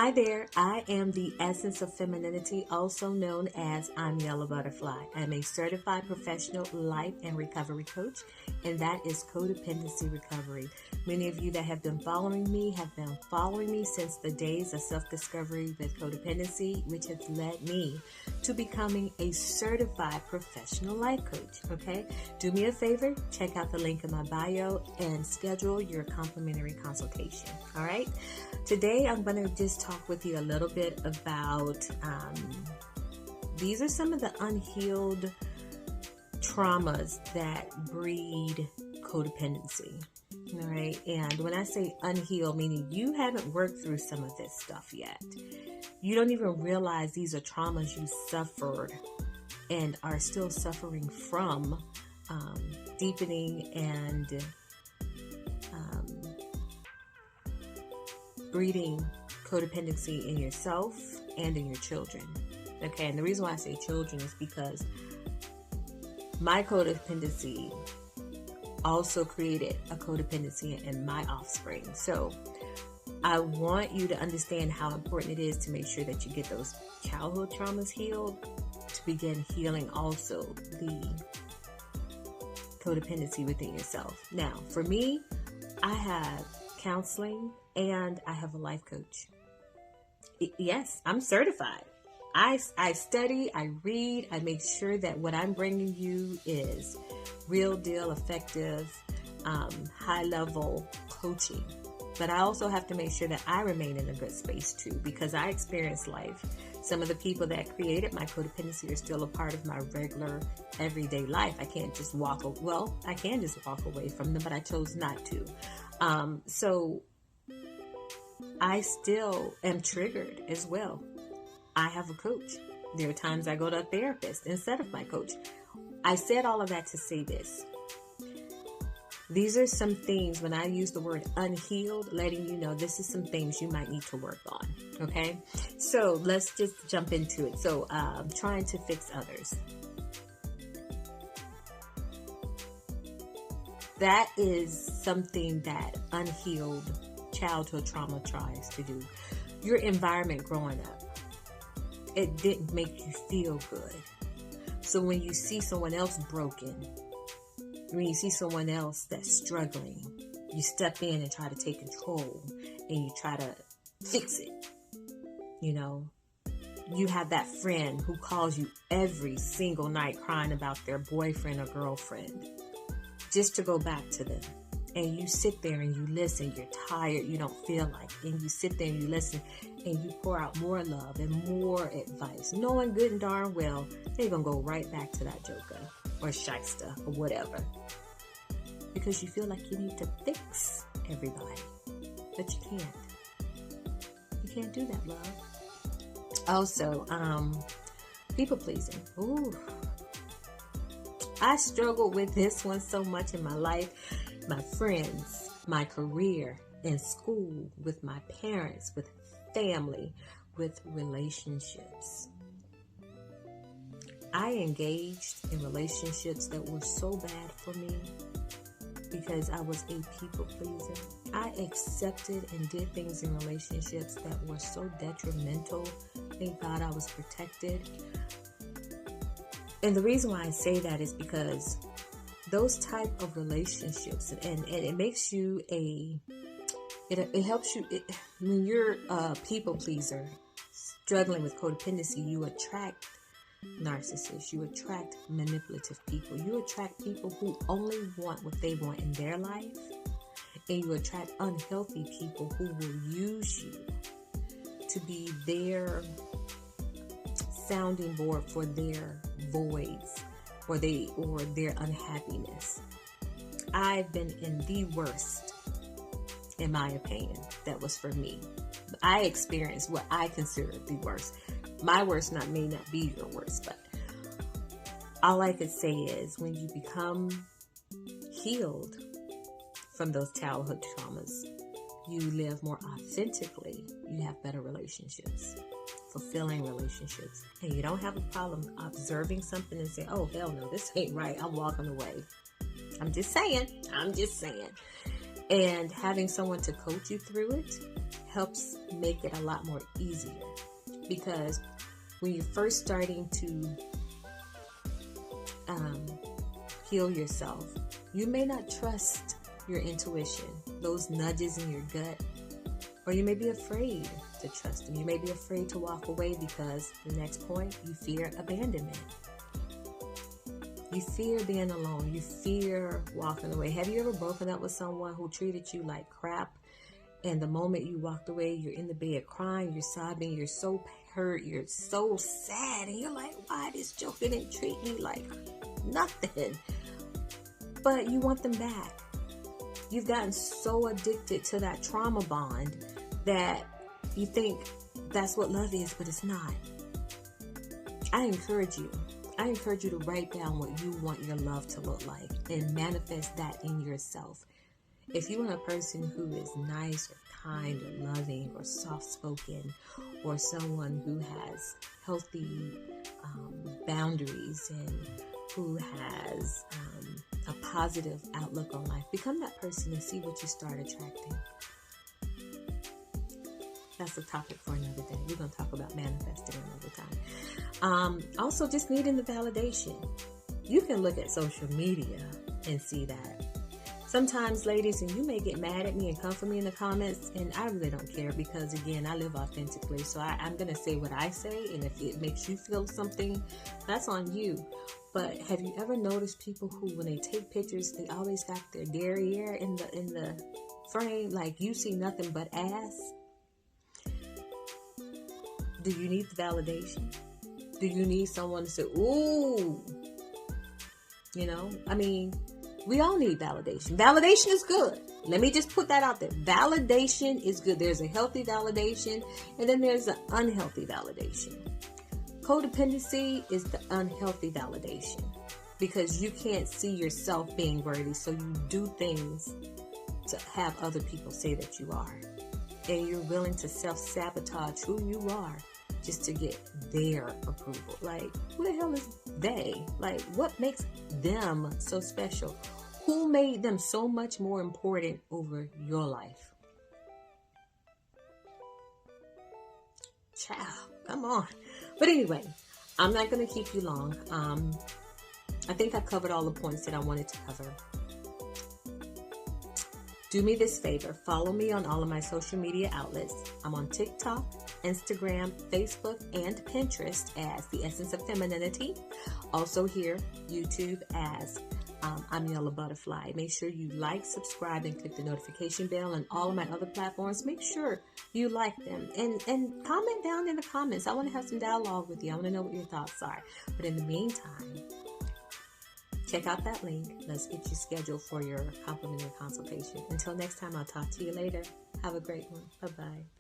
Hi there, I am the Essence of Femininity, also known as I'm Yellow Butterfly. I'm a certified professional life and recovery coach, and that is codependency recovery. Many of you that have been following me have been following me since the days of self-discovery with codependency, which has led me to becoming a certified professional life coach, okay? Do me a favor, check out the link in my bio and schedule your complimentary consultation, all right? Today, I'm going to just talk with you a little bit about, these are some of the unhealed traumas that breed codependency, all right? And when I say unhealed, meaning you haven't worked through some of this stuff yet. You don't even realize these are traumas you suffered and are still suffering from, deepening and breeding codependency in yourself and in your children. Okay, and the reason why I say children is because my codependency also created a codependency in my offspring. So I want you to understand how important it is to make sure that you get those childhood traumas healed to begin healing also the codependency within yourself. Now, for me, I have counseling and I have a life coach. Yes, I'm certified. I study, I read, I make sure that what I'm bringing you is real deal, effective, high level coaching. But I also have to make sure that I remain in a good space too, because I experience life. Some of the people that created my codependency are still a part of my regular everyday life. I can't just walk away. Well, I can just walk away from them, but I chose not to. So I still am triggered as well. I have a coach. There are times I go to a therapist instead of my coach. I said all of that to say this. These are some things, when I use the word unhealed, letting you know this is some things you might need to work on. Okay? So let's just jump into it. So trying to fix others. That is something that unhealed childhood trauma tries to do. Your environment growing up, it didn't make you feel good. So when you see someone else broken, when you see someone else that's struggling, you step in and try to take control and you try to fix it. You know, you have that friend who calls you every single night crying about their boyfriend or girlfriend just to go back to them. And you sit there and you listen. You're tired. You don't feel like it. And you sit there and you listen and you pour out more love and more advice, knowing good and darn well they're going to go right back to that joker or shyster or whatever. Because you feel like you need to fix everybody. But you can't. You can't do that, love. Also, people pleasing. Ooh. I struggled with this one so much in my life. My friends, my career, in school, with my parents, with family, with relationships. I engaged in relationships that were so bad for me because I was a people pleaser. I accepted and did things in relationships that were so detrimental. Thank God I was protected. And the reason why I say that is because those type of relationships, and it makes you it helps you, when you're a people pleaser, struggling with codependency, you attract narcissists, you attract manipulative people, you attract people who only want what they want in their life, and you attract unhealthy people who will use you to be their sounding board for their voids or their unhappiness. I've been in the worst, in my opinion, that was for me. I experienced what I consider the worst. My worst may not be your worst, but all I could say is when you become healed from those childhood traumas, you live more authentically. You have better relationships, fulfilling relationships, and you don't have a problem observing something and say, oh, hell no, this ain't right. I'm walking away. I'm just saying. And having someone to coach you through it helps make it a lot more easier. Because when you're first starting to heal yourself, you may not trust your intuition, those nudges in your gut, or you may be afraid to trust them. You may be afraid to walk away because the next point, you fear abandonment. You fear being alone. You fear walking away. Have you ever broken up with someone who treated you like crap? And the moment you walked away, you're in the bed crying, you're sobbing, you're so hurt, you're so sad. And you're like, why this joker didn't treat me like nothing? But you want them back. You've gotten so addicted to that trauma bond that you think that's what love is, but it's not. I encourage you to write down what you want your love to look like and manifest that in yourself. If you want a person who is nice or kind or loving or soft-spoken, or someone who has healthy boundaries and who has a positive outlook on life, become that person and see what you start attracting. That's a topic for another day. We're going to talk about manifesting another time. Also, just needing the validation. You can look at social media and see that. Sometimes, ladies, and you may get mad at me and come for me in the comments, and I really don't care because, again, I live authentically. So I'm going to say what I say, and if it makes you feel something, that's on you. But have you ever noticed people who, when they take pictures, they always got their derriere in the frame, like you see nothing but ass? Do you need the validation? Do you need someone to say, ooh? You know, I mean, we all need validation. Validation is good. Let me just put that out there. Validation is good. There's a healthy validation, and then there's an unhealthy validation. Codependency is the unhealthy validation because you can't see yourself being worthy, so you do things to have other people say that you are. And you're willing to self-sabotage who you are just to get their approval. Like, who the hell is they? Like, what makes them so special? Who made them so much more important over your life? Child, come on. But anyway, I'm not going to keep you long. I think I covered all the points that I wanted to cover. Do me this favor. Follow me on all of my social media outlets. I'm on TikTok, Instagram, Facebook, and Pinterest as The Essence of Femininity. Also here, YouTube as I'm Yellow Butterfly. Make sure you like, subscribe, and click the notification bell on all of my other platforms. Make sure you like them and comment down in the comments. I want to have some dialogue with you. I want to know what your thoughts are. But in the meantime, check out that link. Let's get you scheduled for your complimentary consultation. Until next time, I'll talk to you later. Have a great one. Bye-bye.